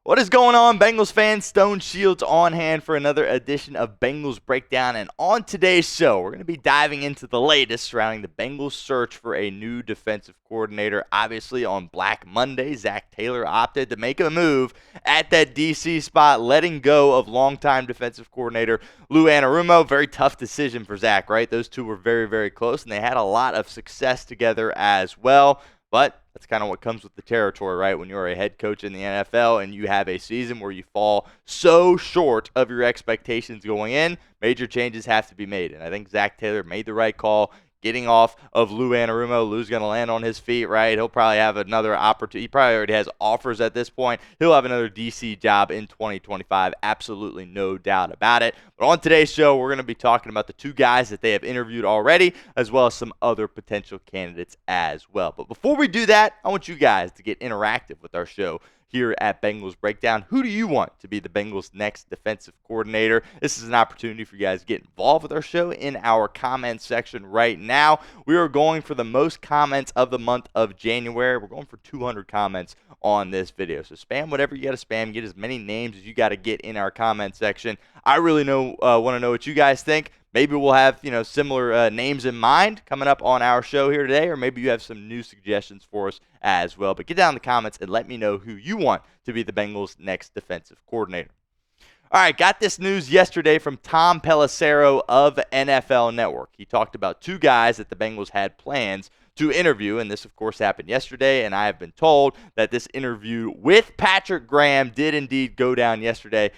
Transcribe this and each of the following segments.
What is going on, Bengals fans? Stone Shields on hand for another edition of Bengals Breakdown. And on today's show, we're going to be diving into the latest surrounding the Bengals' search for a new defensive coordinator. Obviously, on Black Monday, Zac Taylor opted to make a move at that DC spot, letting go of longtime defensive coordinator Lou Anarumo. Very tough decision for Zac, right? Those two were very, very close, and they had a lot of success together as well. But that's kind of what comes with the territory, right? When you're a head coach in the NFL and you have a season where you fall so short of your expectations going in, major changes have to be made. And I think Zac Taylor made the right call getting off of Lou Anarumo. Lou's going to land on his feet, right? He'll probably have another opportunity. He probably already has offers at this point. He'll have another DC job in 2025. Absolutely no doubt about it. But on today's show, we're going to be talking about the two guys that they have interviewed already, as well as some other potential candidates as well. But before we do that, I want you guys to get interactive with our show here at Bengals Breakdown. Who do you want to be the Bengals' next defensive coordinator? This is an opportunity for you guys to get involved with our show in our comment section right now. We are going for the most comments of the month of January. We're going for 200 comments on this video. So spam whatever you got to spam. Get as many names as you got to get in our comment section. I really want to know what you guys think. Maybe we'll have, similar names in mind coming up on our show here today, or maybe you have some new suggestions for us as well. But get down in the comments and let me know who you want to be the Bengals' next defensive coordinator. All right, got this news yesterday from Tom Pelissero of NFL Network. He talked about two guys that the Bengals had plans to interview, and this, of course, happened yesterday, and I have been told that this interview with Patrick Graham did indeed go down yesterday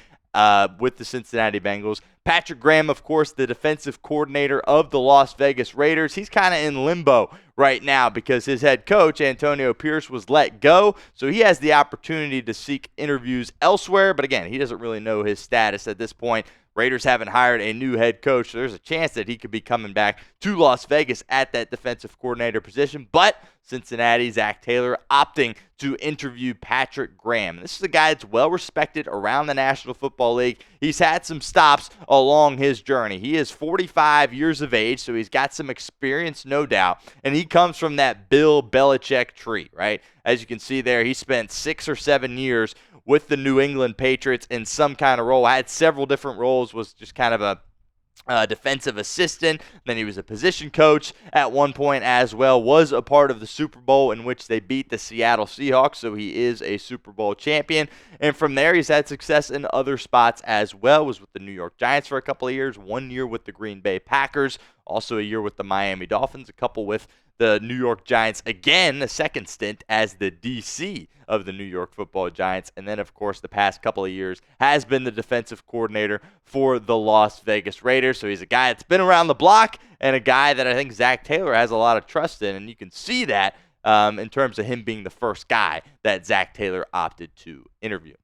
with the Cincinnati Bengals. Patrick Graham, of course, the defensive coordinator of the Las Vegas Raiders. He's kind of in limbo right now because his head coach, Antonio Pierce, was let go. So he has the opportunity to seek interviews elsewhere. But again, he doesn't really know his status at this point. Raiders haven't hired a new head coach, so there's a chance that he could be coming back to Las Vegas at that defensive coordinator position. But Cincinnati, Zac Taylor, opting to interview Patrick Graham. This is a guy that's well-respected around the National Football League. He's had some stops along his journey. He is 45 years of age, so he's got some experience, no doubt. And he comes from that Bill Belichick tree, right? As you can see there, he spent 6 or 7 years with the New England Patriots in some kind of role. I had several different roles, was just kind of a defensive assistant. Then he was a position coach at one point as well, was a part of the Super Bowl in which they beat the Seattle Seahawks, so he is a Super Bowl champion. And from there, he's had success in other spots as well. Was with the New York Giants for a couple of years, 1 year with the Green Bay Packers, also a year with the Miami Dolphins, a couple with the New York Giants, again, a second stint as the DC of the New York Football Giants. And then, of course, the past couple of years has been the defensive coordinator for the Las Vegas Raiders. So he's a guy that's been around the block and a guy that I think Zac Taylor has a lot of trust in. And you can see that in terms of him being the first guy that Zac Taylor opted to interview.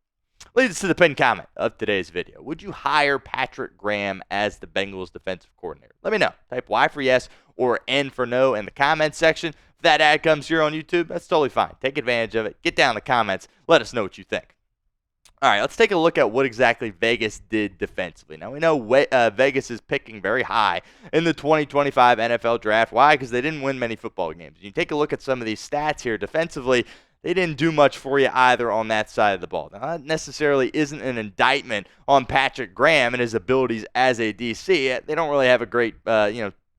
Leads us to the pinned comment of today's video. Would you hire Patrick Graham as the Bengals defensive coordinator? Let me know. Type Y for yes or N for no in the comments section. If that ad comes here on YouTube, that's totally fine. Take advantage of it. Get down in the comments. Let us know what you think. All right, let's take a look at what exactly Vegas did defensively. Now, we know Vegas is picking very high in the 2025 NFL Draft. Why? Because they didn't win many football games. You take a look at some of these stats here defensively. They didn't do much for you either on that side of the ball. Now, that necessarily isn't an indictment on Patrick Graham and his abilities as a DC. They don't really have a great,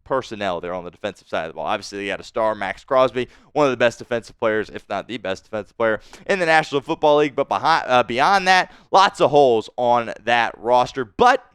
personnel there on the defensive side of the ball. Obviously, they got a star, Max Crosby, one of the best defensive players, if not the best defensive player in the National Football League. But beyond that, lots of holes on that roster. But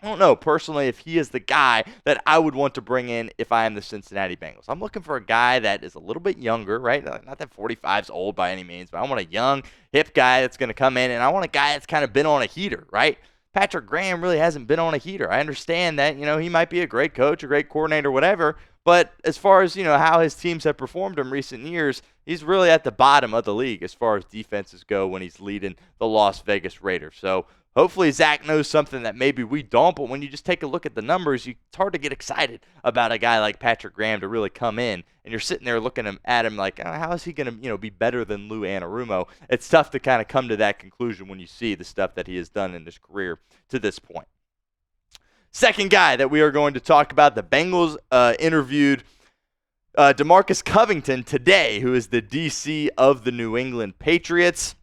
I don't know, personally, if he is the guy that I would want to bring in if I am the Cincinnati Bengals. I'm looking for a guy that is a little bit younger, right? Not that 45 is old by any means, but I want a young, hip guy that's going to come in, and I want a guy that's kind of been on a heater, right? Patrick Graham really hasn't been on a heater. I understand that, he might be a great coach, a great coordinator, whatever, but as far as, how his teams have performed in recent years, he's really at the bottom of the league as far as defenses go when he's leading the Las Vegas Raiders. So hopefully Zac knows something that maybe we don't, but when you just take a look at the numbers, it's hard to get excited about a guy like Patrick Graham to really come in, and you're sitting there looking at him like, how is he going to be better than Lou Anarumo? It's tough to kind of come to that conclusion when you see the stuff that he has done in his career to this point. Second guy that we are going to talk about, the Bengals interviewed Demarcus Covington today, who is the DC of the New England Patriots.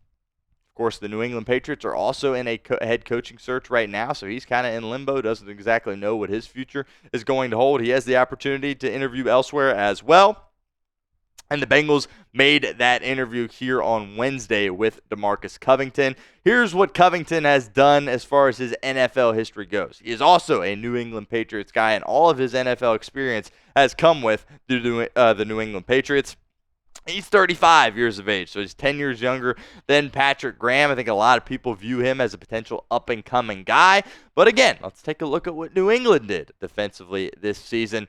Of course, the New England Patriots are also in a head coaching search right now, so he's kind of in limbo, doesn't exactly know what his future is going to hold. He has the opportunity to interview elsewhere as well. And the Bengals made that interview here on Wednesday with Demarcus Covington. Here's what Covington has done as far as his NFL history goes. He is also a New England Patriots guy, and all of his NFL experience has come with the New England Patriots. He's 35 years of age, so he's 10 years younger than Patrick Graham. I think a lot of people view him as a potential up-and-coming guy. But again, let's take a look at what New England did defensively this season.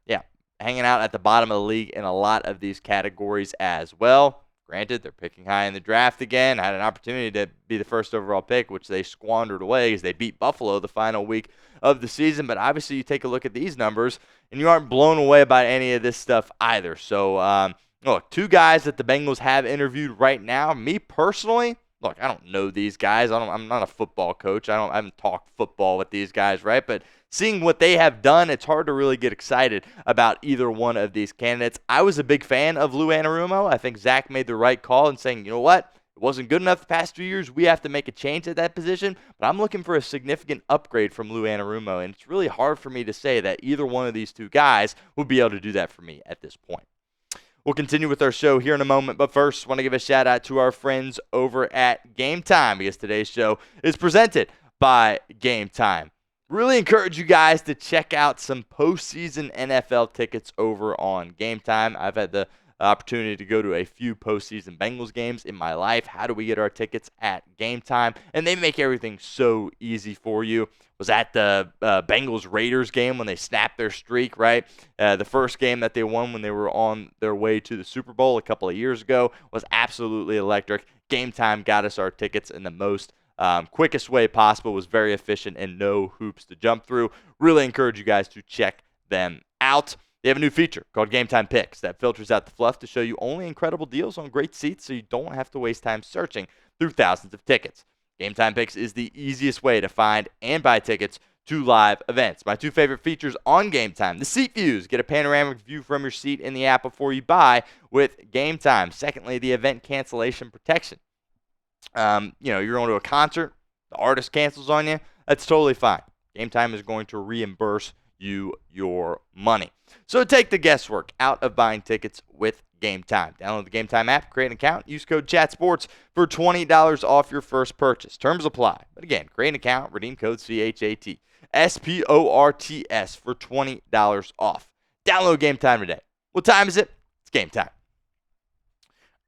Yeah, hanging out at the bottom of the league in a lot of these categories as well. Granted, they're picking high in the draft again. Had an opportunity to be the first overall pick, which they squandered away as they beat Buffalo the final week of the season. But obviously, you take a look at these numbers, and you aren't blown away by any of this stuff either. So, look, two guys that the Bengals have interviewed right now. Me personally, look, I don't know these guys. I'm not a football coach. I haven't talked football with these guys, right? But seeing what they have done, it's hard to really get excited about either one of these candidates. I was a big fan of Lou Anarumo. I think Zac made the right call in saying, you know what? It wasn't good enough the past 2 years. We have to make a change at that position. But I'm looking for a significant upgrade from Lou Anarumo, and it's really hard for me to say that either one of these two guys would be able to do that for me at this point. We'll continue with our show here in a moment, but first, want to give a shout out to our friends over at Game Time, because today's show is presented by Game Time. Really encourage you guys to check out some postseason NFL tickets over on Game Time. I've had the opportunity to go to a few postseason Bengals games in my life. How do we get our tickets at Game Time? And they make everything so easy for you. Was at the Bengals Raiders game when they snapped their streak, right? The first game that they won when they were on their way to the Super Bowl a couple of years ago was absolutely electric. Game Time got us our tickets in the most quickest way possible, was very efficient and no hoops to jump through. Really encourage you guys to check them out. They have a new feature called Game Time Picks that filters out the fluff to show you only incredible deals on great seats so you don't have to waste time searching through thousands of tickets. Game Time Picks is the easiest way to find and buy tickets to live events. My two favorite features on Game Time: the seat views. Get a panoramic view from your seat in the app before you buy with Game Time. Secondly, the event cancellation protection. You're going to a concert, the artist cancels on you, that's totally fine. Game Time is going to reimburse you your money. So take the guesswork out of buying tickets with Game Time. Download the Game Time app, create an account, use code CHATSPORTS for $20 off your first purchase. Terms apply. But again, create an account, redeem code CHATSPORTS for $20 off. Download Game Time today. What time is it? It's game time.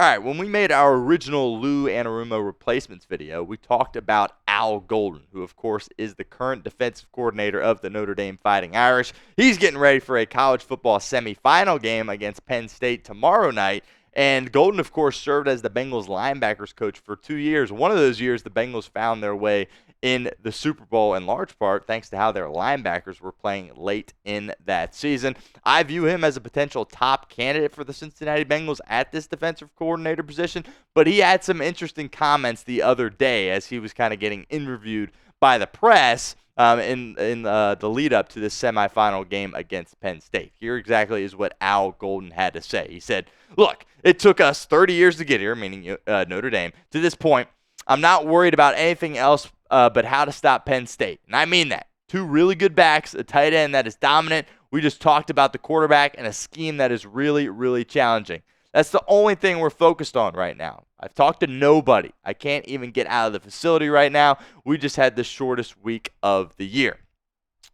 All right, when we made our original Lou Anarumo replacements video, we talked about Al Golden, who, of course, is the current defensive coordinator of the Notre Dame Fighting Irish. He's getting ready for a college football semifinal game against Penn State tomorrow night. And Golden, of course, served as the Bengals linebackers coach for 2 years. One of those years, the Bengals found their way in the Super Bowl in large part thanks to how their linebackers were playing late in that season. I view him as a potential top candidate for the Cincinnati Bengals at this defensive coordinator position, but he had some interesting comments the other day as he was kind of getting interviewed by the press in the lead up to this semifinal game against Penn State. Here exactly is what Al Golden had to say. He said, "Look, it took us 30 years to get here," meaning Notre Dame, "to this point. I'm not worried about anything else but how to stop Penn State." And I mean that. Two really good backs, a tight end that is dominant. We just talked about the quarterback and a scheme that is really, really challenging. That's the only thing we're focused on right now. I've talked to nobody. I can't even get out of the facility right now. We just had the shortest week of the year.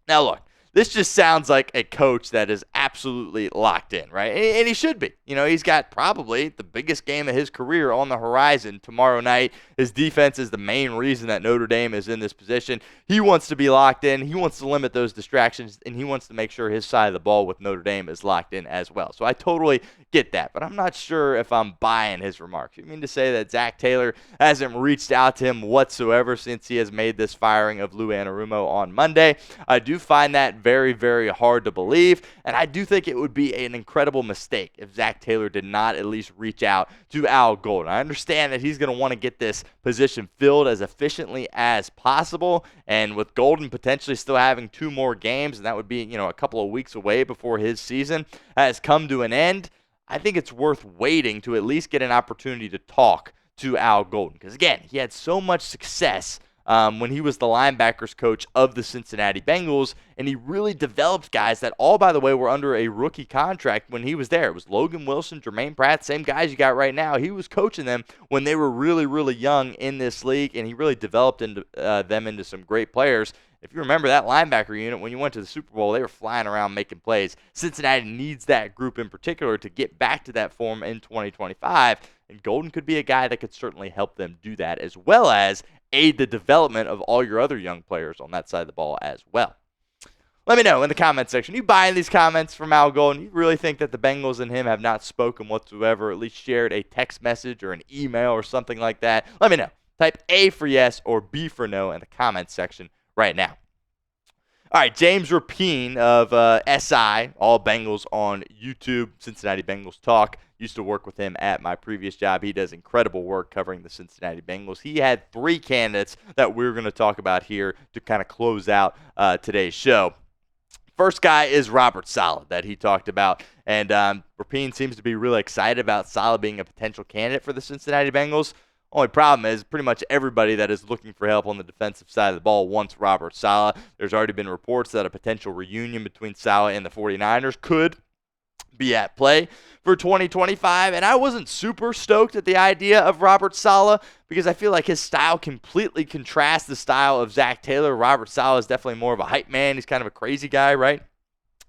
Now look, this just sounds like a coach that is absolutely locked in, right? And he should be. He's got probably the biggest game of his career on the horizon tomorrow night. His defense is the main reason that Notre Dame is in this position. He wants to be locked in. He wants to limit those distractions, and he wants to make sure his side of the ball with Notre Dame is locked in as well. So I totally get that, but I'm not sure if I'm buying his remarks. You mean to say that Zac Taylor hasn't reached out to him whatsoever since he has made this firing of Lou Anarumo on Monday? I do find that very, very hard to believe, and I do think it would be an incredible mistake if Zac Taylor did not at least reach out to Al Golden. I understand that he's going to want to get this position filled as efficiently as possible, and with Golden potentially still having 2 more games, and that would be, a couple of weeks away before his season has come to an end, I think it's worth waiting to at least get an opportunity to talk to Al Golden. Because, again, he had so much success when he was the linebackers coach of the Cincinnati Bengals, and he really developed guys that all, by the way, were under a rookie contract when he was there. It was Logan Wilson, Jermaine Pratt, same guys you got right now. He was coaching them when they were really, really young in this league, and he really developed them into some great players. If you remember that linebacker unit, when you went to the Super Bowl, they were flying around making plays. Cincinnati needs that group in particular to get back to that form in 2025, and Golden could be a guy that could certainly help them do that, as well as aid the development of all your other young players on that side of the ball as well. Let me know in the comment section. You buying these comments from Al Golden? You really think that the Bengals and him have not spoken whatsoever, at least shared a text message or an email or something like that? Let me know. Type A for yes or B for no in the comment section right now. All right, James Rapine of SI, All Bengals on YouTube, Cincinnati Bengals Talk. Used to work with him at my previous job. He does incredible work covering the Cincinnati Bengals. He had 3 candidates that we're going to talk about here to kind of close out today's show. First guy is Robert Saleh that he talked about, and Rapine seems to be really excited about Saleh being a potential candidate for the Cincinnati Bengals. Only problem is pretty much everybody that is looking for help on the defensive side of the ball wants Robert Saleh. There's already been reports that a potential reunion between Saleh and the 49ers could be at play for 2025, and I wasn't super stoked at the idea of Robert Saleh because I feel like his style completely contrasts the style of Zac Taylor. Robert Saleh is definitely more of a hype man. He's kind of a crazy guy, right?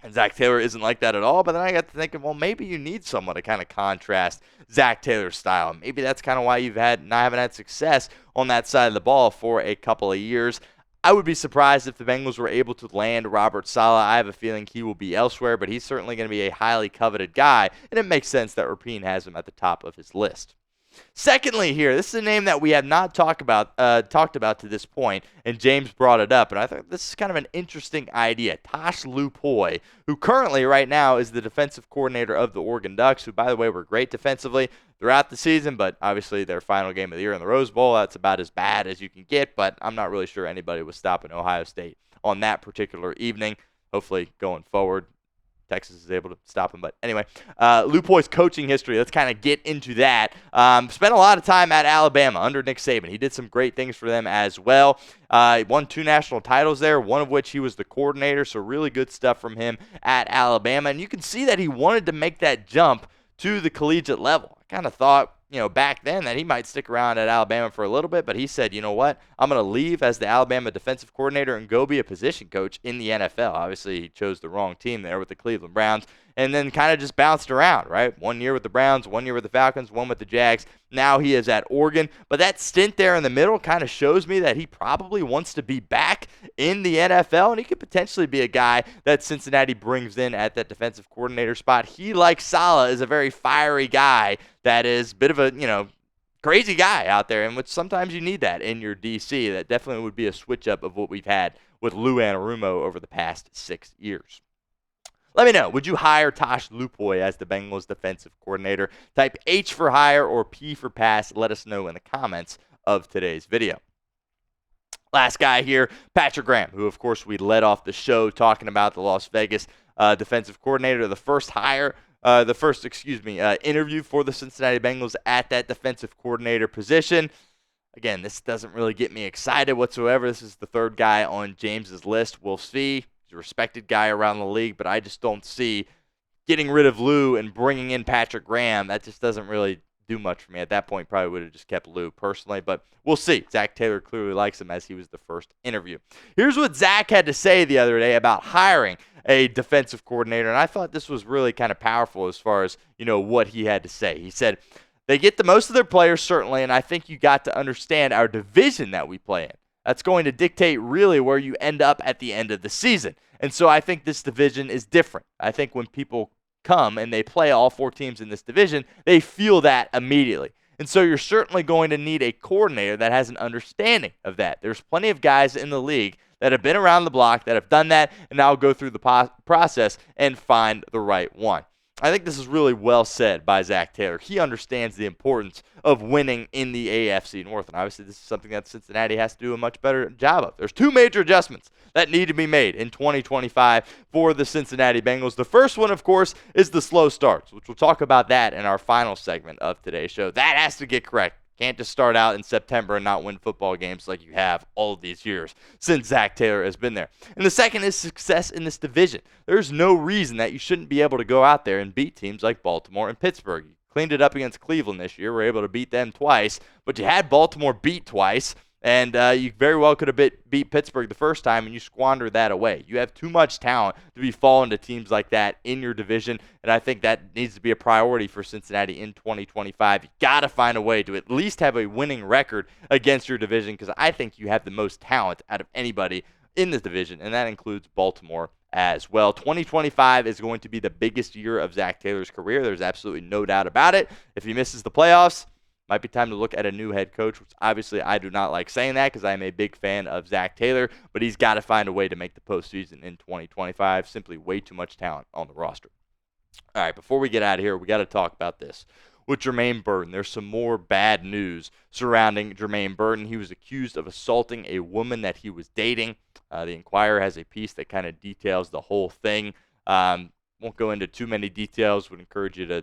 And Zac Taylor isn't like that at all. But then I got to thinking, well, maybe you need someone to kind of contrast Zac Taylor's style. Maybe that's kind of why you haven't had success on that side of the ball for a couple of years. I would be surprised if the Bengals were able to land Robert Saleh. I have a feeling he will be elsewhere, but he's certainly going to be a highly coveted guy, and it makes sense that Rapine has him at the top of his list. Secondly here, this is a name that we have not talked about to this point, and James brought it up, and I thought this is kind of an interesting idea. Tosh Lupoi, who currently right now is the defensive coordinator of the Oregon Ducks, who, by the way, were great defensively throughout the season, but obviously their final game of the year in the Rose Bowl, that's about as bad as you can get, but I'm not really sure anybody was stopping Ohio State on that particular evening. Hopefully going forward, Texas is able to stop him. But anyway, Lupoi's coaching history, let's kind of get into that. Spent a lot of time at Alabama under Nick Saban. He did some great things for them as well. He won 2 national titles there, one of which he was the coordinator, so really good stuff from him at Alabama. And you can see that he wanted to make that jump to the collegiate level. I kind of thought, back then that he might stick around at Alabama for a little bit, but he said, you know what, I'm going to leave as the Alabama defensive coordinator and go be a position coach in the NFL. Obviously, he chose the wrong team there with the Cleveland Browns, and then kind of just bounced around, right? 1 year with the Browns, 1 year with the Falcons, 1 with the Jags. Now he is at Oregon, but that stint there in the middle kind of shows me that he probably wants to be back in the NFL, and he could potentially be a guy that Cincinnati brings in at that defensive coordinator spot. He, like Saleh, is a very fiery guy that is a bit of a, crazy guy out there, and which sometimes you need that in your DC. That definitely would be a switch up of what we've had with Lou Anarumo over the past 6 years. Let me know, would you hire Tosh Lupoi as the Bengals defensive coordinator? Type H for hire or P for pass. Let us know in the comments of today's video. Last guy here, Patrick Graham, who, of course, we led off the show talking about the Las Vegas defensive coordinator, the first interview for the Cincinnati Bengals at that defensive coordinator position. Again, this doesn't really get me excited whatsoever. This is the 3rd guy on James's list. We'll see. He's a respected guy around the league, but I just don't see getting rid of Lou and bringing in Patrick Graham. That just doesn't really do much for me. At that point, probably would have just kept Lou personally, but we'll see. Zac Taylor clearly likes him as he was the first interview. Here's what Zac had to say the other day about hiring a defensive coordinator, and I thought this was really kind of powerful as far as, what he had to say. He said, they get the most of their players, certainly, and I think you got to understand our division that we play in. That's going to dictate really where you end up at the end of the season. And so I think this division is different. I think when people come and they play all 4 teams in this division, they feel that immediately. And so you're certainly going to need a coordinator that has an understanding of that. There's plenty of guys in the league that have been around the block, that have done that, and now go through the process and find the right one. I think this is really well said by Zac Taylor. He understands the importance of winning in the AFC North, and obviously this is something that Cincinnati has to do a much better job of. There's two major adjustments that need to be made in 2025 for the Cincinnati Bengals. The first one, of course, is the slow starts, which we'll talk about that in our final segment of today's show. That has to get correct. Can't just start out in September and not win football games like you have all of these years since Zac Taylor has been there. And the second is success in this division. There's no reason that you shouldn't be able to go out there and beat teams like Baltimore and Pittsburgh. You cleaned it up against Cleveland this year. Were able to beat them twice, but you had Baltimore beat twice. And you very well could have beat Pittsburgh the first time, and you squandered that away. You have too much talent to be falling to teams like that in your division, and I think that needs to be a priority for Cincinnati in 2025. You got to find a way to at least have a winning record against your division, because I think you have the most talent out of anybody in the division, and that includes Baltimore as well. 2025 is going to be the biggest year of Zac Taylor's career. There's absolutely no doubt about it. If he misses the playoffs, might be time to look at a new head coach, which obviously I do not like saying that because I am a big fan of Zac Taylor, but he's got to find a way to make the postseason in 2025. Simply way too much talent on the roster. All right, before we get out of here, we got to talk about this. With Jermaine Burton, there's some more bad news surrounding Jermaine Burton. He was accused of assaulting a woman that he was dating. The Inquirer has a piece that kind of details the whole thing. Won't go into too many details. Would encourage you to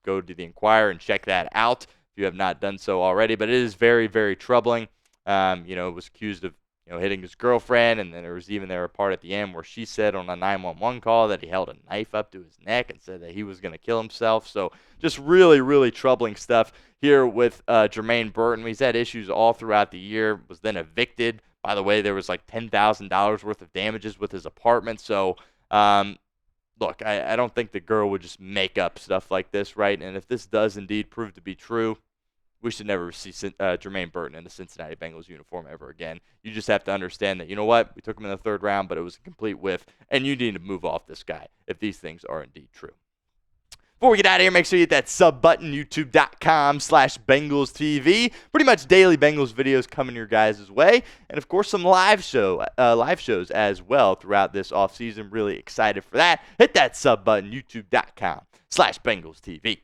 go to the Inquirer and check that out if you have not done so already. But it is very, very troubling. Was accused of hitting his girlfriend, and then there was even a part at the end where she said on a 911 call that he held a knife up to his neck and said that he was going to kill himself. So just really, really troubling stuff here with Jermaine Burton. He's had issues all throughout the year, was then evicted. By the way, there was like $10,000 worth of damages with his apartment. So, look, I don't think the girl would just make up stuff like this, right? And if this does indeed prove to be true, we should never see Jermaine Burton in the Cincinnati Bengals uniform ever again. You just have to understand that, you know what, we took him in the third round, but it was a complete whiff, and you need to move off this guy if these things are indeed true. Before we get out of here, make sure you hit that sub button, youtube.com/BengalsTV. Pretty much daily Bengals videos coming your guys' way. And, of course, some live shows as well throughout this offseason. Really excited for that. Hit that sub button, youtube.com/BengalsTV.